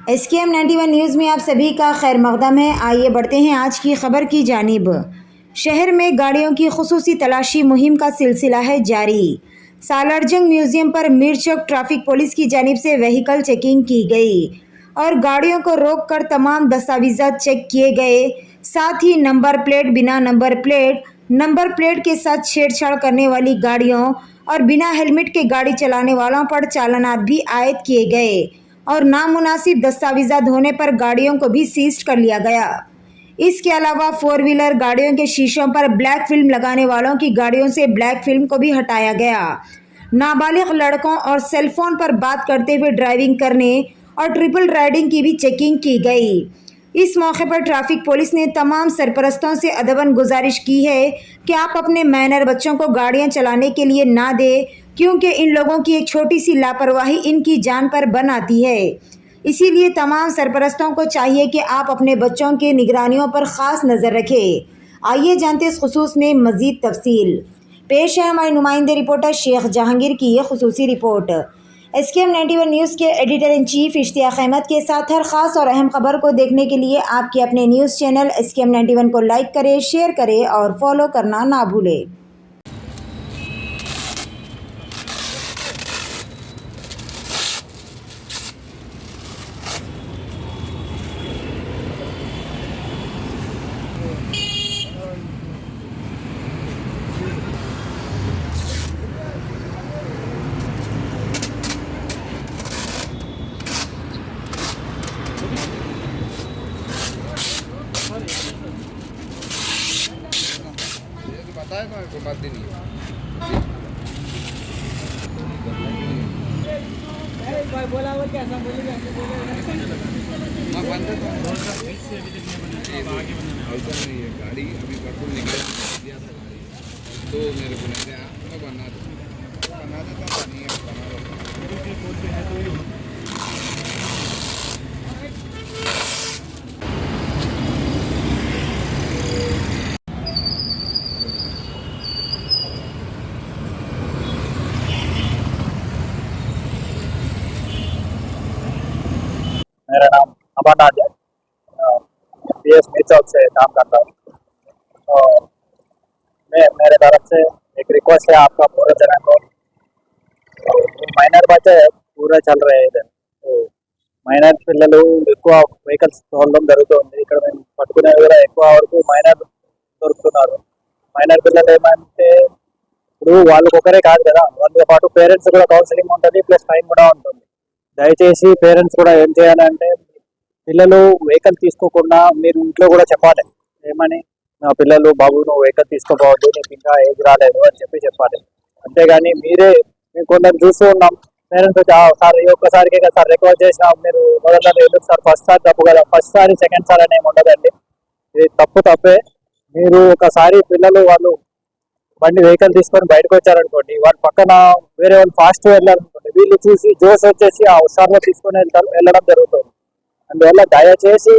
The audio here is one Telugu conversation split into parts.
SKM 91 न्यूज़ में आप सभी का खैर मकदम है। आइए बढ़ते हैं आज की खबर की जानिब। शहर में गाड़ियों की खुसूसी तलाशी मुहिम का सिलसिला है जारी। सालारजंग म्यूजियम पर मीरचौक ट्रैफिक पुलिस की जानिब से व्हीकल चेकिंग की गई और गाड़ियों को रोककर तमाम दस्तावेजात चेक किए गए। साथ ही नंबर प्लेट, बिना नंबर प्लेट के साथ छेड़छाड़ करने वाली गाड़ियों और बिना हेलमेट के गाड़ी चलाने वालों पर चालानात भी आयद किए गए और नामुनासिब दस्तावेजात होने पर गाड़ियों को भी सीज कर लिया गया। इसके अलावा 4 व्हीलर गाड़ियों के शीशों पर ब्लैक फिल्म लगाने वालों की गाड़ियों से ब्लैक फिल्म को भी हटाया गया। नाबालिग लड़कों और सेलफोन पर बात करते हुए ड्राइविंग करने और ट्रिपल राइडिंग की भी चेकिंग की गई। इस मौके पर ट्रैफिक पुलिस ने तमाम सरपरस्तों से अदबन गुजारिश की है कि आप अपने माइनर बच्चों को गाड़ियां चलाने के लिए ना दें, क्योंकि इन लोगों की एक छोटी सी लापरवाही इनकी जान पर बन आती है। इसीलिए तमाम सरपरस्तों को चाहिए कि आप अपने बच्चों के निगरानियों पर ख़ास नज़र रखें। आइए जानते इस खुसूस में मज़ीद तफसील। पेश है हमारे नुमाइंदे रिपोर्टर शेख जहांगीर की ये खुसूसी रिपोर्ट। SKM 91 न्यूज़ के editor in chief Ishtiaq Ahmed के साथ हर ख़ास और अहम खबर को देखने के लिए आपके अपने न्यूज़ चैनल SKM 91 को लाइक करें, शेयर करें और फॉलो करना ना भूलें। बताया ना कोई बात नहीं है। बोला वो क्या सब बोलेगा मैं बंद ऐसा नहीं है। गाड़ी अभी पेट्रोल निकल दिया था गाड़ी, तो मेरे को नहीं आया, मैं बना देता नहीं है, बना देता। मेरा नाम अमरनाथ है। PS मीरचौक से काम करता हूँ। तो मेरे तरफ से एक रिक्वेस्ट है आपका पूरे जगह को। మైనర్ బచ్చే పూరా చల్ రहे इधर। तो మైనర్ పిల్లలు ఎక్కువ వెహికల్స్ తోలడం జరుగుతుంది। ఇక్కడ మేము పట్టుకునే కూడా ఎక్కువ వరకు మైనర్ దొరుకుతున్నారు। మైనర్ పిల్లలు ఏమంటే ఇప్పుడు వాళ్ళకి ఒకరే కాదు కదా, వాళ్ళతో పాటు పేరెంట్స్ కూడా కౌన్సిలింగ్ ఉంటుంది, ప్లస్ ఫైన్ కూడా ఉంటుంది। దయచేసి పేరెంట్స్ కూడా ఏం చేయాలంటే పిల్లలు వెహికల్ తీసుకోకుండా మీరు ఇంట్లో కూడా చెప్పాలి, ఏమని నా పిల్లలు బాబు నువ్వు వెహికల్ తీసుకోపోవద్దు, నీకు ఇంకా ఏజ్ రాలేదు అని చెప్పాలి। అంతేగాని మీరే మేము కొందరు చూస్తూ ఉన్నాం, పేరెంట్స్ వచ్చి సార్ ఈ ఒక్కసారికి కదా సార్ రిక్వెస్ట్ చేసినా మీరు మొదట ఎందుకు సార్ ఫస్ట్ సారి తప్పు కదా, ఫస్ట్ సారి సెకండ్ సార్ అని ఏమి ఉండదండి, ఇది తప్పే। మీరు ఒకసారి పిల్లలు వాళ్ళు బండి వెహికల్ తీసుకొని బయటకు వచ్చారనుకోండి, వాళ్ళ పక్కన వేరే వాళ్ళు ఫాస్ట్ వెళ్ళాలనుకోండి, వీళ్ళు చూసి జోస్ వచ్చేసి ఆ హుషారులో తీసుకొని వెళ్ళడం జరుగుతుంది। అందువల్ల దయచేసి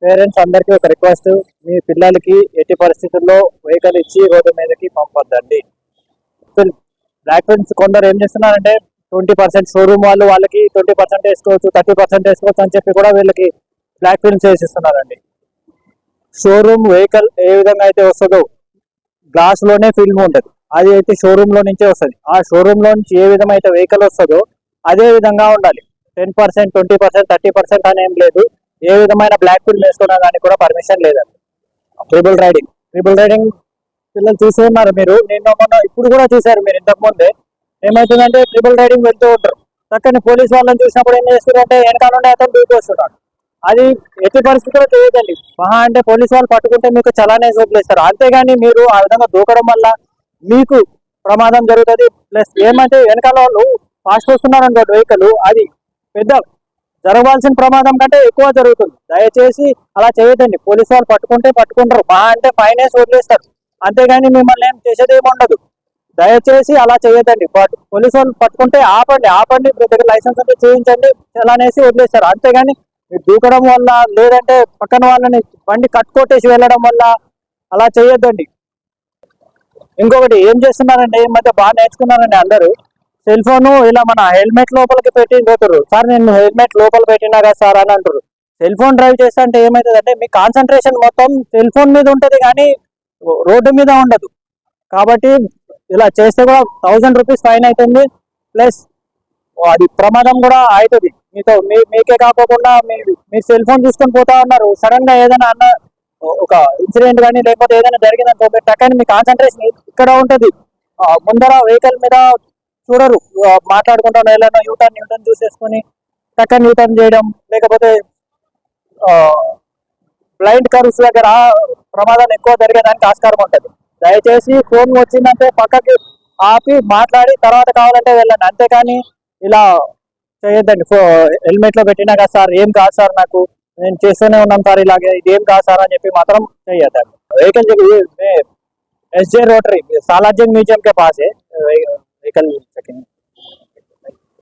పేరెంట్స్ అందరికీ ఒక రిక్వెస్ట్, మీ పిల్లలకి ఎట్టి పరిస్థితుల్లో వెహికల్ ఇచ్చి రోడ్డు మీదకి పంపొద్దండి। బ్లాక్ ఫిల్మ్స్ కొందరు ఏం చేస్తున్నారంటే 20% షోరూమ్ వాళ్ళకి 20% వేసుకోవచ్చు, 30% వేసుకోవచ్చు అని చెప్పి కూడా వీళ్ళకి బ్లాక్ ఫిల్మ్స్ వేసిస్తున్నారండి। షోరూమ్ వెహికల్ ఏ విధంగా అయితే వస్తుందో గ్లాస్ లోనే ఫిల్మ్ ఉంటుంది, అది అయితే షోరూమ్ లో నుంచే వస్తుంది। ఆ షోరూమ్ లో నుంచి ఏ విధంగా అయితే వెహికల్ వస్తుందో అదే విధంగా ఉండాలి। 10%, 20%, 30% అని ఏం లేదు, ఏ విధమైన బ్లాక్ ఫిల్మ్ వేసుకోవడానికి కూడా పర్మిషన్ లేదండి। ట్రిపుల్ రైడింగ్ పిల్లలు చూసి ఉన్నారు మీరు, నిన్న మొన్న ఇప్పుడు కూడా చూశారు మీరు ఇంతకు ముందే। ఏమవుతుందంటే ట్రిపుల్ రైడింగ్ వెళ్తూ ఉంటారు, చక్కని పోలీస్ వాళ్ళని చూసినప్పుడు ఏం చేస్తున్నారంటే వెనకాల నుండి అతను దూకి వస్తున్నాడు, అది ఎట్టి పరిస్థితుల్లో చేయదండి। మహా అంటే పోలీసు వాళ్ళు పట్టుకుంటే మీకు చలానే వదిలేస్తారు, అంతేగాని మీరు ఆ విధంగా దూకడం వల్ల మీకు ప్రమాదం జరుగుతుంది। ప్లస్ ఏమంటే వెనకాల వాళ్ళు ఫాస్ట్ వస్తున్నారు అనుకోండి వెహికల్, అది పెద్ద జరగాల్సిన ప్రమాదం కంటే ఎక్కువ జరుగుతుంది। దయచేసి అలా చేయదండి, పోలీసు వాళ్ళు పట్టుకుంటారు, మహా అంటే ఫైన్ వేసి వదిలేస్తారు, అంతేగాని మిమ్మల్ని ఏం చేసేది ఏమి ఉండదు। దయచేసి అలా చేయదండి, పోలీసు వాళ్ళు పట్టుకుంటే ఆపండి, మీ దగ్గర లైసెన్స్ అంటే చూపించండి, చలానేసి వదిలేస్తారు, అంతేగాని మీరు దూకడం వల్ల లేదంటే పక్కన వాళ్ళని బండి కట్టుకొట్టేసి వెళ్ళడం వల్ల అలా చేయొద్దండి। ఇంకొకటి ఏం చేస్తున్నారంటే ఈ మధ్య బాగా నేర్చుకున్నారండి అందరూ, సెల్ ఫోన్ ఇలా మన హెల్మెట్ లోపలికి పెట్టి పోతుర్రు. సార్ నేను హెల్మెట్ లోపల పెట్టినా కదా సార్ అని అంటారు. సెల్ ఫోన్ డ్రైవ్ చేస్తే అంటే ఏమవుతుంది అంటే మీ కాన్సన్ట్రేషన్ మొత్తం సెల్ ఫోన్ మీద ఉంటుంది కానీ రోడ్డు మీద ఉండదు. కాబట్టి ఇలా చేస్తే కూడా 1000 రూపీస్ ఫైన్ అవుతుంది. ప్లస్ అది ప్రమాదం కూడా అవుతుంది మీతో. మీకే కాకుండా మీరు సెల్ ఫోన్ చూసుకొని పోతా ఉన్నారు, సడన్ గా ఏదైనా అన్న ఒక ఇన్సిడెంట్ కానీ లేకపోతే ఏదైనా జరిగిందనుకో మీరు టక్కని మీ కాన్సన్ట్రేషన్ ఇక్కడ ఉంటుంది. ముందర వెహికల్ మీద చూడరు, మాట్లాడుకుంటాను ఏదైనా యూటర్న్ చూసేసుకొని టక్కని యూటర్న్ చేయడం, లేకపోతే బ్లైండ్ కర్వ్స్ దగ్గర ప్రమాదాలు ఎక్కువ జరిగేదానికి ఆస్కారం ఉంటుంది. దయచేసి ఫోన్ వచ్చిందంటే పక్కకి ఆపి మాట్లాడి తర్వాత కావాలంటే వెళ్ళండి, అంతేకాని ఇలా చేయొద్దండి. హెల్మెట్ లో పెట్టినా కదా సార్ ఏం కాదు సార్ నాకు నేను చేస్తూనే ఉన్నాం సార్ ఇలాగే ఇదేం కాదు సార్ అని చెప్పి మాత్రం చేయొద్దండి. Vehicle SJ rotary Salarjung museum के पास है vehicle checking.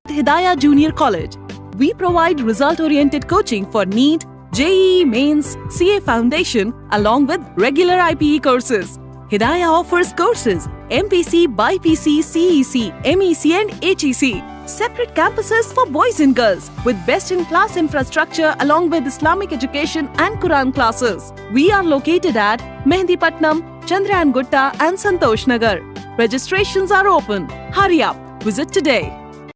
Hidayah Junior College. We provide result-oriented coaching for NEET, JEE Mains, CA Foundation, along with regular IPE courses. Hidayah offers courses MPC, BIPC, CEC, MEC and HEC. Separate campuses for boys and girls with best-in-class infrastructure along with Islamic education and Quran classes. We are located at Mehendipatnam, Chandrayan Gutta and Santosh Nagar. Registrations are open. Hurry up. Visit today.